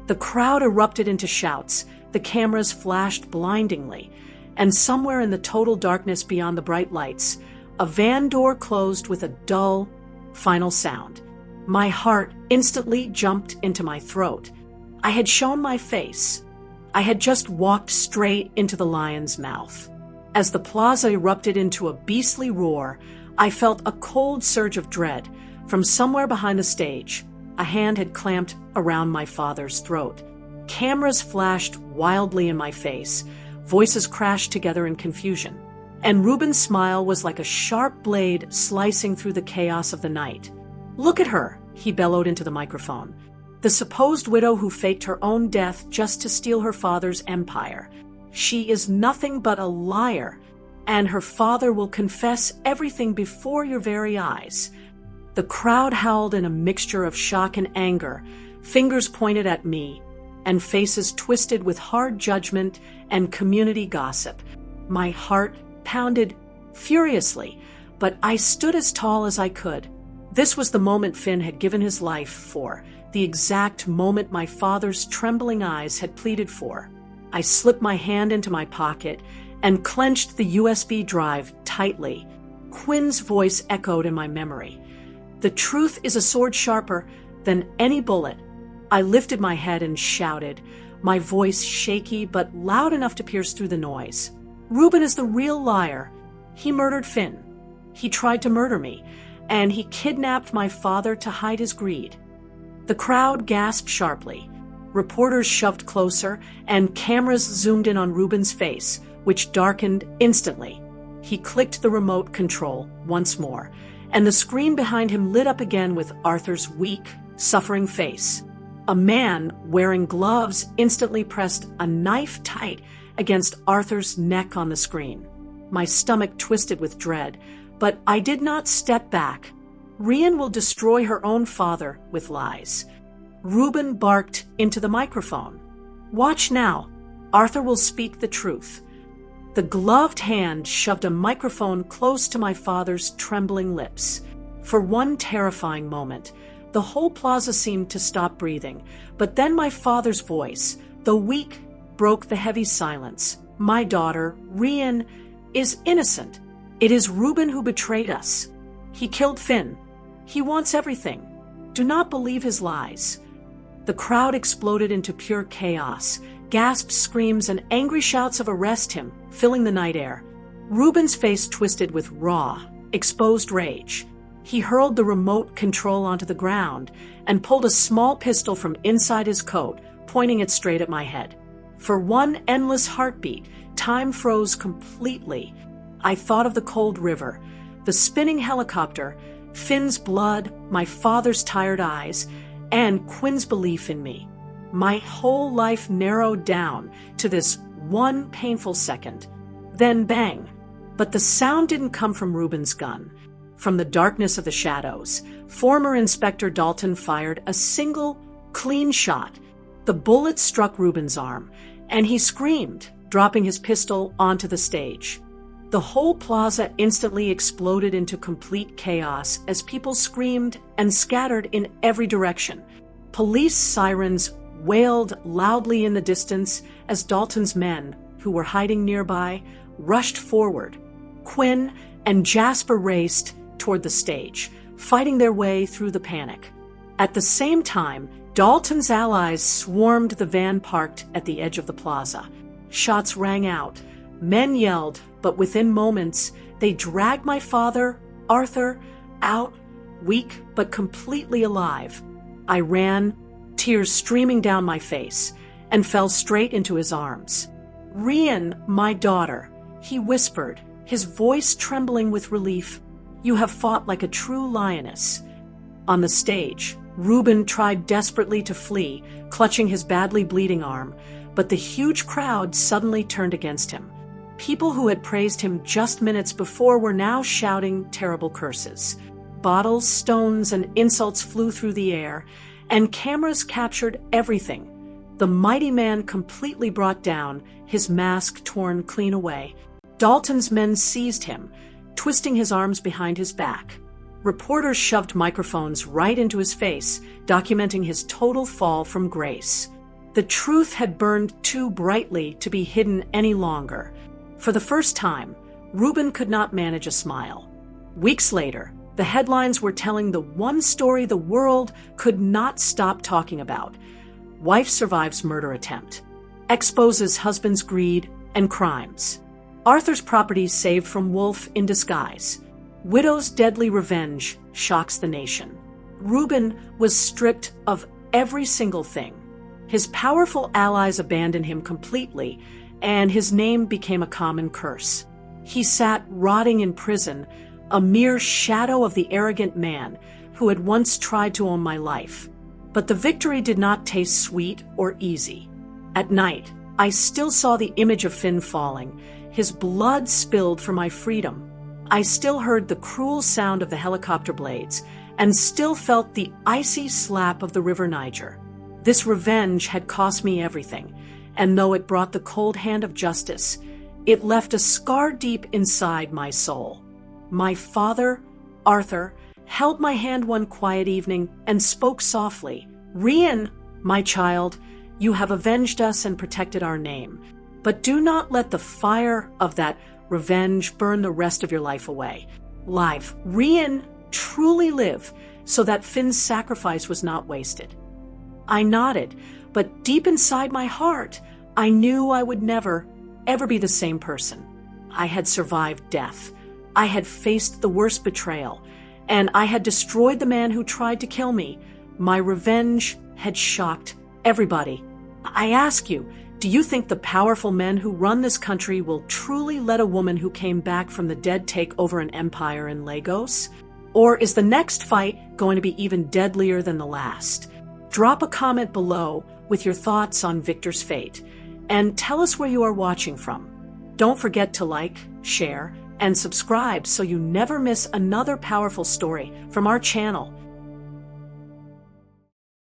The crowd erupted into shouts, the cameras flashed blindingly, and somewhere in the total darkness beyond the bright lights, a van door closed with a dull, final sound. My heart instantly jumped into my throat. I had shown my face. I had just walked straight into the lion's mouth. As the plaza erupted into a beastly roar, I felt a cold surge of dread. From somewhere behind the stage, a hand had clamped around my father's throat. Cameras flashed wildly in my face. Voices crashed together in confusion. And Reuben's smile was like a sharp blade slicing through the chaos of the night. "Look at her," he bellowed into the microphone. "The supposed widow who faked her own death just to steal her father's empire. She is nothing but a liar, and her father will confess everything before your very eyes." The crowd howled in a mixture of shock and anger. Fingers pointed at me, and faces twisted with hard judgment and community gossip. My heart pounded furiously, but I stood as tall as I could. This was the moment Finn had given his life for, the exact moment my father's trembling eyes had pleaded for. I slipped my hand into my pocket and clenched the USB drive tightly. Quinn's voice echoed in my memory. "The truth is a sword sharper than any bullet." I lifted my head and shouted, my voice shaky but loud enough to pierce through the noise. "Reuben is the real liar. He murdered Finn. He tried to murder me, and he kidnapped my father to hide his greed." The crowd gasped sharply. Reporters shoved closer, and cameras zoomed in on Reuben's face, which darkened instantly. He clicked the remote control once more, and the screen behind him lit up again with Arthur's weak, suffering face. A man wearing gloves instantly pressed a knife tight against Arthur's neck on the screen. My stomach twisted with dread, but I did not step back. Rian will destroy her own father with lies. Reuben barked into the microphone. "Watch now. Arthur will speak the truth." The gloved hand shoved a microphone close to my father's trembling lips. For one terrifying moment, the whole plaza seemed to stop breathing, but then my father's voice, the weak, broke the heavy silence. My daughter, Rian, is innocent. It is Reuben who betrayed us. He killed Finn. He wants everything. Do not believe his lies." The crowd exploded into pure chaos. Gasps, screams, and angry shouts of "Arrest him," filling the night air. Reuben's face twisted with raw, exposed rage. He hurled the remote control onto the ground and pulled a small pistol from inside his coat, pointing it straight at my head. For one endless heartbeat, time froze completely. I thought of the cold river, the spinning helicopter, Finn's blood, my father's tired eyes, and Quinn's belief in me. My whole life narrowed down to this one painful second. Then bang. But the sound didn't come from Reuben's gun. From the darkness of the shadows, former Inspector Dalton fired a single, clean shot. The bullet struck Reuben's arm, and he screamed, dropping his pistol onto the stage. The whole plaza instantly exploded into complete chaos as people screamed and scattered in every direction. Police sirens wailed loudly in the distance as Dalton's men, who were hiding nearby, rushed forward. Quinn and Jasper raced toward the stage, fighting their way through the panic. At the same time, Dalton's allies swarmed the van parked at the edge of the plaza. Shots rang out. Men yelled, but within moments, they dragged my father, Arthur, out, weak but completely alive. I ran, tears streaming down my face, and fell straight into his arms. "Rian, my daughter," he whispered, his voice trembling with relief. "You have fought like a true lioness." On the stage, Reuben tried desperately to flee, clutching his badly bleeding arm, but the huge crowd suddenly turned against him. People who had praised him just minutes before were now shouting terrible curses. Bottles, stones, and insults flew through the air, and cameras captured everything. The mighty man completely brought down, his mask torn clean away. Dalton's men seized him, twisting his arms behind his back. Reporters shoved microphones right into his face, documenting his total fall from grace. The truth had burned too brightly to be hidden any longer. For the first time, Reuben could not manage a smile. Weeks later, the headlines were telling the one story the world could not stop talking about. Wife survives murder attempt. Exposes husband's greed and crimes. Arthur's property saved from wolf in disguise. Widow's deadly revenge shocks the nation. Reuben was stripped of every single thing. His powerful allies abandoned him completely, and his name became a common curse. He sat rotting in prison, a mere shadow of the arrogant man who had once tried to own my life. But the victory did not taste sweet or easy. At night, I still saw the image of Finn falling, his blood spilled for my freedom. I still heard the cruel sound of the helicopter blades, and still felt the icy slap of the River Niger. This revenge had cost me everything, and though it brought the cold hand of justice, it left a scar deep inside my soul. My father, Arthur, held my hand one quiet evening and spoke softly. "Rian, my child, you have avenged us and protected our name, but do not let the fire of that revenge burn the rest of your life away. Rian, truly live, so that Finn's sacrifice was not wasted." I nodded, but deep inside my heart, I knew I would never, ever be the same person. I had survived death. I had faced the worst betrayal, and I had destroyed the man who tried to kill me. My revenge had shocked everybody. I ask you, do you think the powerful men who run this country will truly let a woman who came back from the dead take over an empire in Lagos? Or is the next fight going to be even deadlier than the last? Drop a comment below with your thoughts on Victor's fate, and tell us where you are watching from. Don't forget to like, share, and subscribe so you never miss another powerful story from our channel.